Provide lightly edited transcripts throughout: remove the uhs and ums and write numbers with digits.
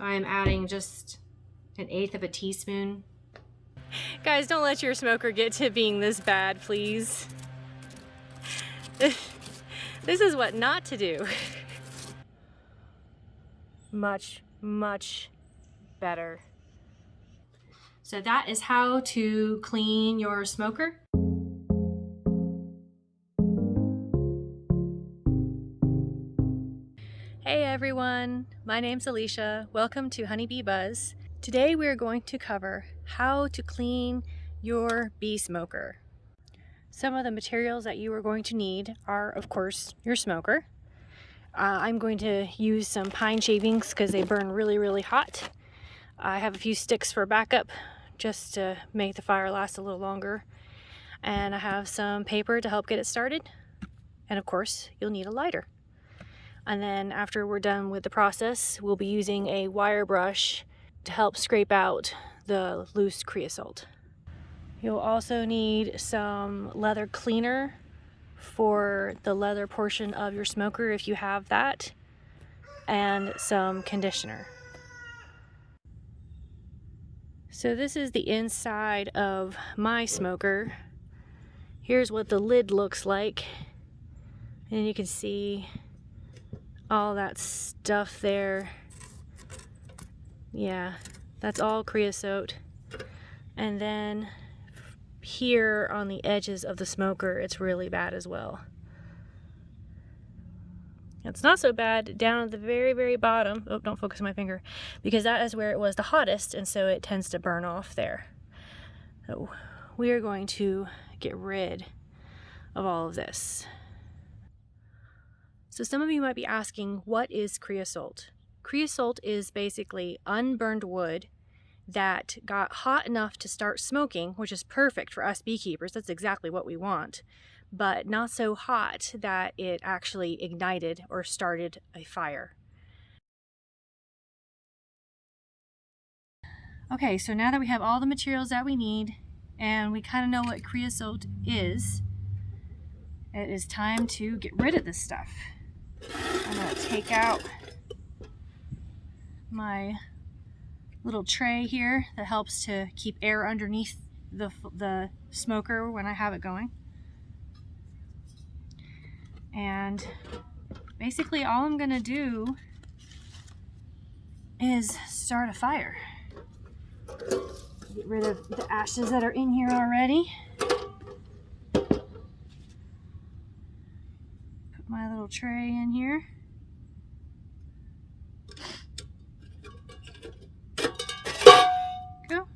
So I'm adding just 1/8 of a teaspoon. Guys, don't let your smoker get to being this bad, please. This is what not to do. Much, much better. So that is how to clean your smoker. Hey everyone, my name's Alicia. Welcome to Honeybee Buzz. Today we are going to cover how to clean your bee smoker. Some of the materials that you are going to need are, of course, your smoker. I'm going to use some pine shavings because they burn really, really hot. I have a few sticks for backup just to make the fire last a little longer. And I have some paper to help get it started. And of course, you'll need a lighter. And then after we're done with the process, we'll be using a wire brush to help scrape out the loose creosote. You'll also need some leather cleaner for the leather portion of your smoker if you have that, and some conditioner. So this is the inside of my smoker. Here's what the lid looks like. And you can see all that stuff there. Yeah, that's all creosote. And then here on the edges of the smoker, it's really bad as well. It's not so bad down at the very, very bottom. Oh, don't focus on my finger. Because that is where it was the hottest, and so it tends to burn off there. So we are going to get rid of all of this. So some of you might be asking, what is creosote? Creosote is basically unburned wood that got hot enough to start smoking, which is perfect for us beekeepers. That's exactly what we want, but not so hot that it actually ignited or started a fire. Okay, so now that we have all the materials that we need and we kind of know what creosote is, it is time to get rid of this stuff. I'm going to take out my little tray here that helps to keep air underneath the smoker when I have it going. And basically all I'm going to do is start a fire. Get rid of the ashes that are in here already. My little tray in here. Go.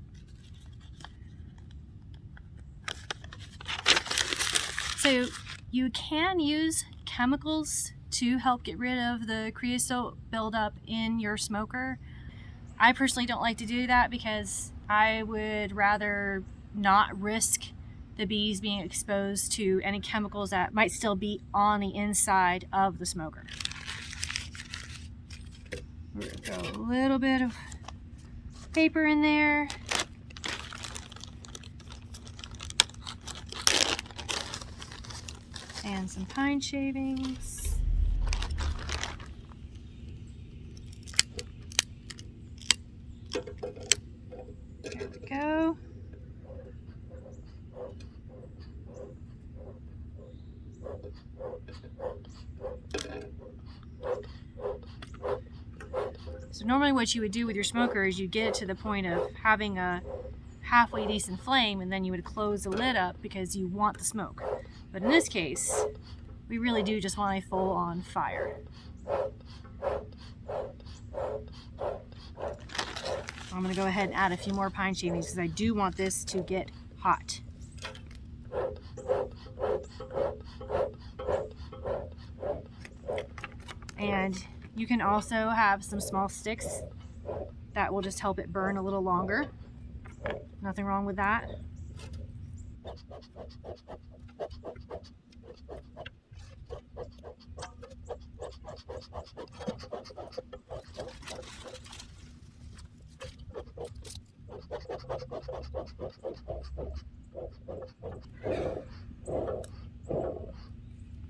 So you can use chemicals to help get rid of the creosote buildup in your smoker. I personally don't like to do that because I would rather not risk the bees being exposed to any chemicals that might still be on the inside of the smoker. We're gonna throw a little bit of paper in there. And some pine shavings. There we go. So normally what you would do with your smoker is you get it to the point of having a halfway decent flame, and then you would close the lid up because you want the smoke. But in this case, we really do just want a full-on fire. I'm going to go ahead and add a few more pine shavings because I do want this to get hot. And you can also have some small sticks that will just help it burn a little longer. Nothing wrong with that.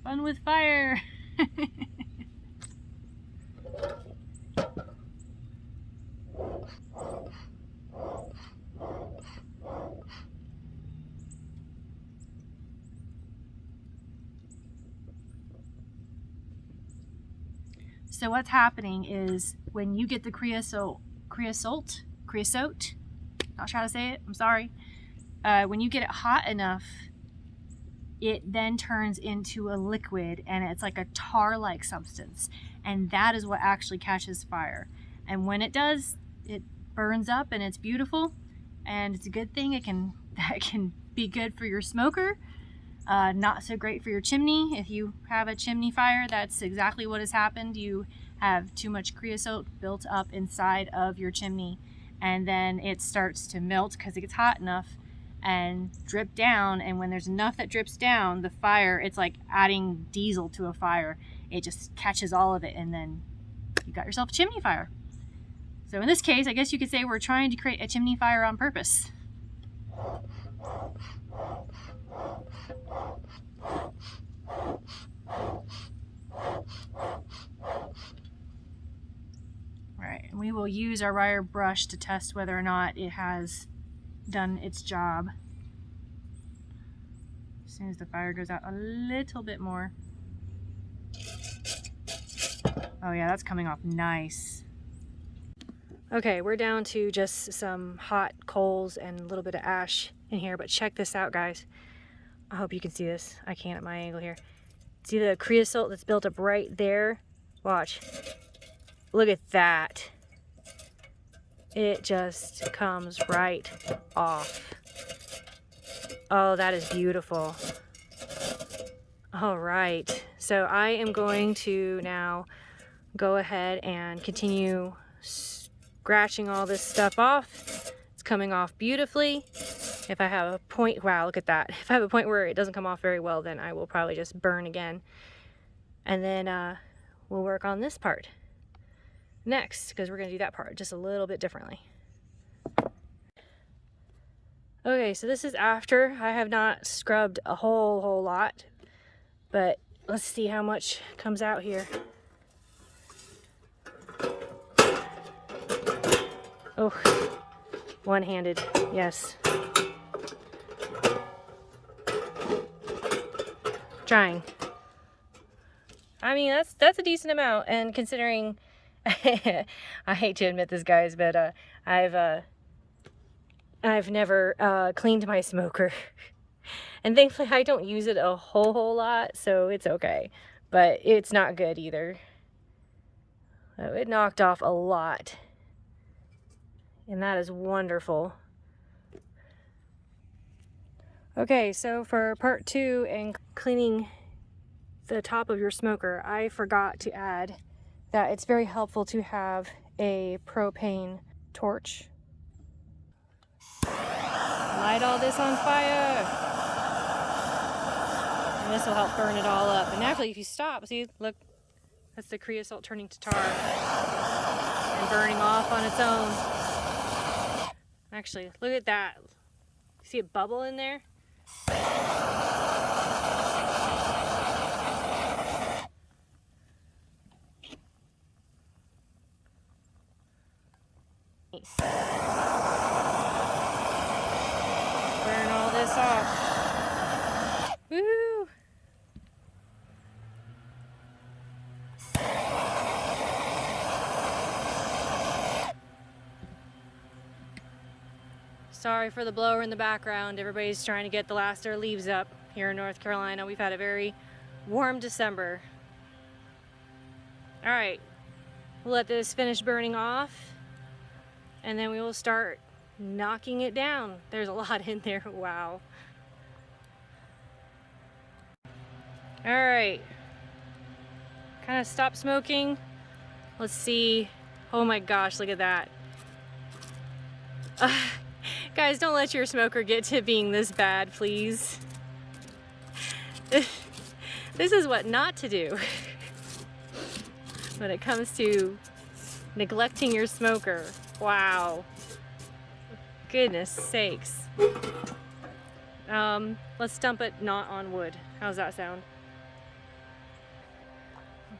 Fun with fire. So what's happening is when you get the creosote, not sure how to say it, I'm sorry. When you get it hot enough, it then turns into a liquid, and it's like a tar-like substance, and that is what actually catches fire. And when it does, it burns up and it's beautiful, and it's a good thing. That can be good for your smoker, not so great for your chimney. If you have a chimney fire, that's exactly what has happened. You have too much creosote built up inside of your chimney, and then it starts to melt because it gets hot enough and drip down. And when there's enough that drips down, the fire, it's like adding diesel to a fire. It just catches all of it, and then you got yourself a chimney fire. So in this case, I guess you could say we're trying to create a chimney fire on purpose. Right, and we will use our wire brush to test whether or not it has done its job. As soon as the fire goes out a little bit more. Oh yeah, that's coming off nice. Okay, we're down to just some hot coals and a little bit of ash in here, but check this out, guys. I hope you can see this. I can't at my angle here. See the creosote that's built up right there? Watch. Look at that. It just comes right off. Oh, that is beautiful. All right, so I am going to now go ahead and continue scratching all this stuff off. It's coming off beautifully. If I have a point, wow, look at that. If I have a point where it doesn't come off very well, then I will probably just burn again. And then we'll work on this part next, because we're gonna do that part just a little bit differently. Okay, so this is after. I have not scrubbed a whole lot, but let's see how much comes out here. Oh, one-handed, yes. Trying. I mean, that's a decent amount, and considering, I hate to admit this, guys, but I've never cleaned my smoker, and thankfully I don't use it a whole lot, so it's okay. But it's not good either. It knocked off a lot, and that is wonderful. Okay, so for part 2 and cleaning the top of your smoker, I forgot to add that it's very helpful to have a propane torch. Light all this on fire, and this will help burn it all up. And naturally, if you stop, see, look, that's the creosote turning to tar and burning off on its own. Actually, look at that. See it bubble in there? Nice. Burn all this off. Woo! Sorry for the blower in the background. Everybody's trying to get the last of their leaves up here in North Carolina. We've had a very warm December. All right, we'll let this finish burning off, and then we will start knocking it down. There's a lot in there, wow. All right, kind of stop smoking. Let's see. Oh my gosh, look at that. Guys, don't let your smoker get to being this bad, please. This is what not to do when it comes to neglecting your smoker. Wow. Goodness sakes. Let's dump it not on wood. How's that sound?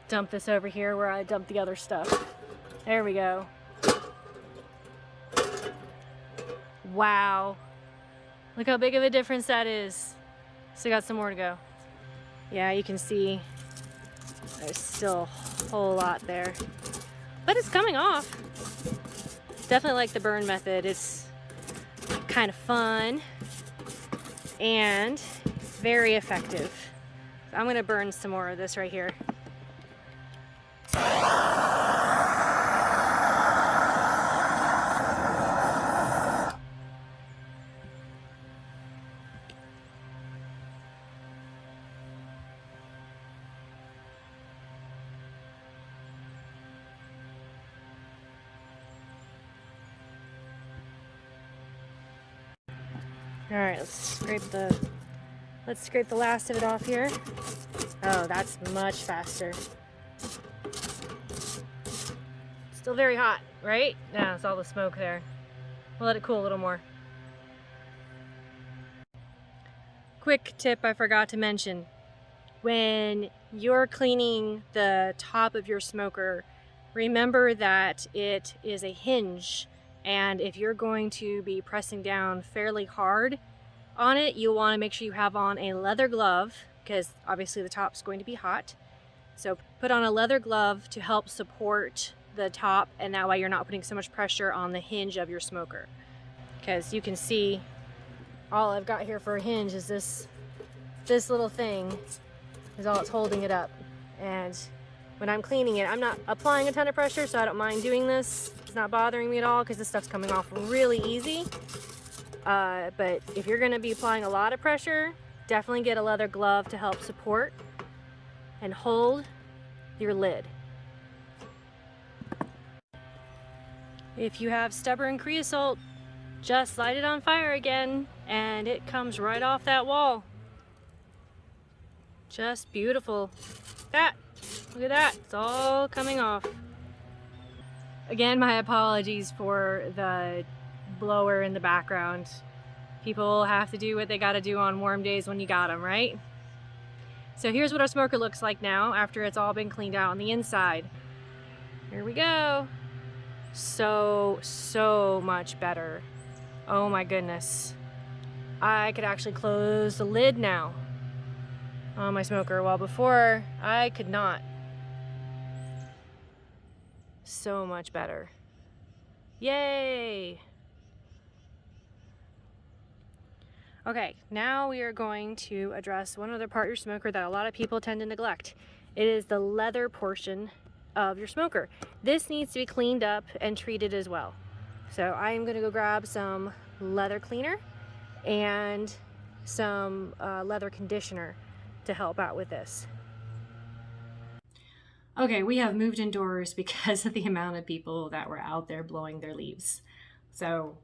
Dump this over here where I dumped the other stuff. There we go. Wow. Look how big of a difference that is. Still got some more to go. Yeah, you can see There's still a whole lot there, but it's coming off. Definitely like the burn method. It's kind of fun and very effective. So I'm gonna burn some more of this right here. All right, let's scrape the last of it off here. Oh, that's much faster. Still very hot, right? Yeah, it's all the smoke there. We'll let it cool a little more. Quick tip I forgot to mention. When you're cleaning the top of your smoker, remember that it is a hinge, and if you're going to be pressing down fairly hard on it, you'll want to make sure you have on a leather glove, because obviously the top's going to be hot. So put on a leather glove to help support the top, and that way you're not putting so much pressure on the hinge of your smoker. Because you can see all I've got here for a hinge is this little thing is all that's holding it up. And when I'm cleaning it, I'm not applying a ton of pressure, so I don't mind doing this. It's not bothering me at all because this stuff's coming off really easy. But if you're gonna be applying a lot of pressure, definitely get a leather glove to help support and hold your lid. If you have stubborn creosote, just light it on fire again and it comes right off that wall. Just beautiful. Look at that, it's all coming off. Again, my apologies for the blower in the background. People have to do what they gotta do on warm days when you got them, right? So here's what our smoker looks like now after it's all been cleaned out on the inside. Here we go. So much better. Oh my goodness. I could actually close the lid now on my smoker, while before I could not. So much better. Yay! Okay, now we are going to address one other part of your smoker that a lot of people tend to neglect. It is the leather portion of your smoker. This needs to be cleaned up and treated as well. So I am gonna go grab some leather cleaner and some leather conditioner to help out with this. Okay, we have moved indoors because of the amount of people that were out there blowing their leaves. So,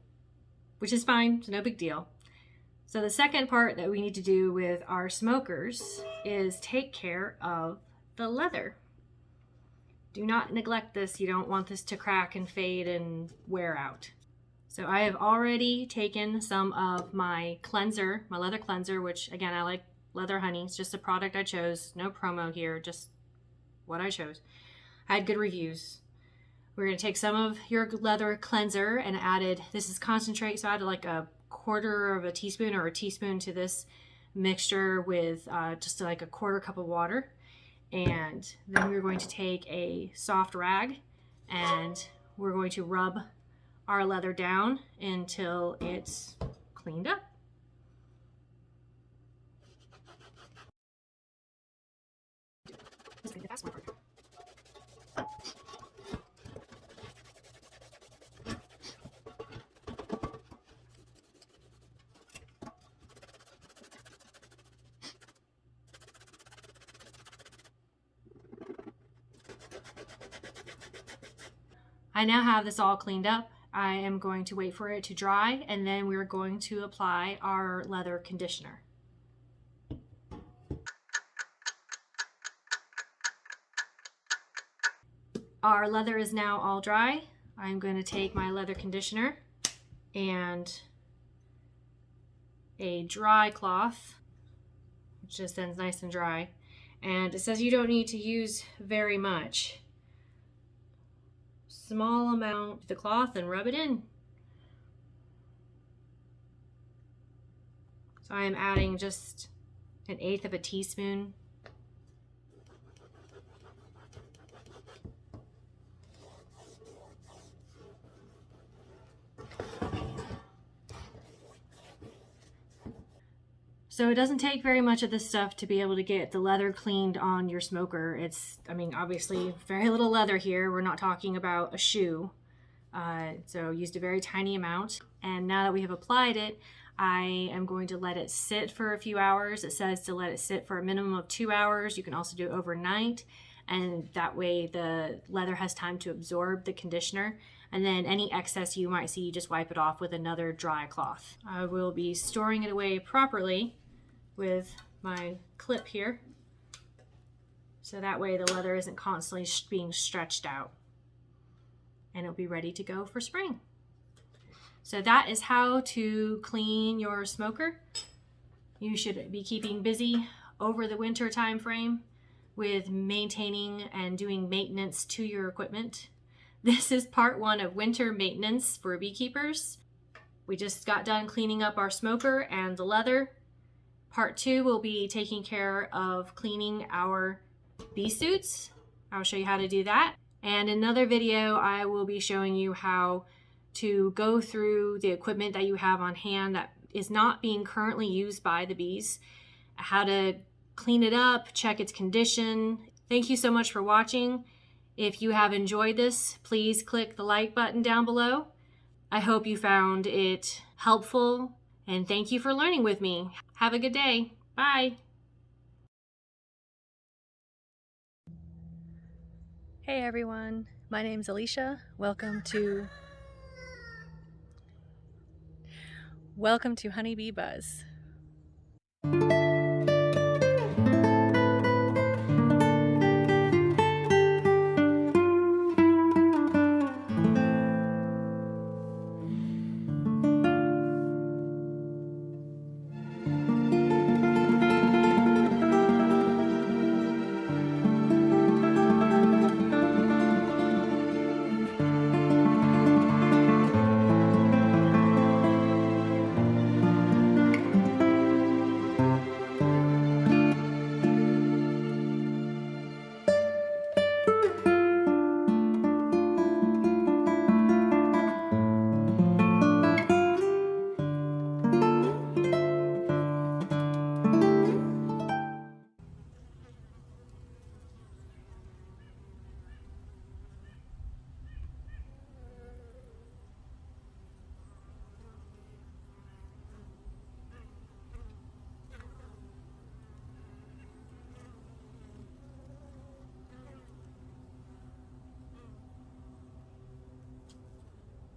which is fine, it's no big deal. So the second part that we need to do with our smokers is take care of the leather. Do not neglect this. You don't want this to crack and fade and wear out. So I have already taken some of my cleanser, my leather cleanser, which again, I like Leather Honey. It's just a product I chose. No promo here, just what I chose. I had good reviews. We're going to take some of your leather cleanser and added, this is concentrate, so I added like a quarter of a teaspoon or a teaspoon to this mixture with just like a quarter cup of water. And then we're going to take a soft rag and we're going to rub our leather down until it's cleaned up. I now have this all cleaned up. I am going to wait for it to dry, and then we're going to apply our leather conditioner. Our leather is now all dry. I'm going to take my leather conditioner and a dry cloth, which just ends nice and dry. And it says you don't need to use very much. Small amount of the cloth and rub it in. So I am adding just 1/8 of a teaspoon. So it doesn't take very much of this stuff to be able to get the leather cleaned on your smoker. Obviously very little leather here. We're not talking about a shoe. So used a very tiny amount. And now that we have applied it, I am going to let it sit for a few hours. It says to let it sit for a minimum of 2 hours. You can also do it overnight. And that way the leather has time to absorb the conditioner. And then any excess you might see, just wipe it off with another dry cloth. I will be storing it away properly with my clip here. So that way the leather isn't constantly being stretched out. And it'll be ready to go for spring. So that is how to clean your smoker. You should be keeping busy over the winter time frame with maintaining and doing maintenance to your equipment. This is part 1 of winter maintenance for beekeepers. We just got done cleaning up our smoker and the leather. Part 2 will be taking care of cleaning our bee suits. I'll show you how to do that. And in another video, I will be showing you how to go through the equipment that you have on hand that is not being currently used by the bees, how to clean it up, check its condition. Thank you so much for watching. If you have enjoyed this, please click the like button down below. I hope you found it helpful, and thank you for learning with me. Have a good day. Bye. Hey everyone, my name's Alicia. Welcome to Honeybee Buzz.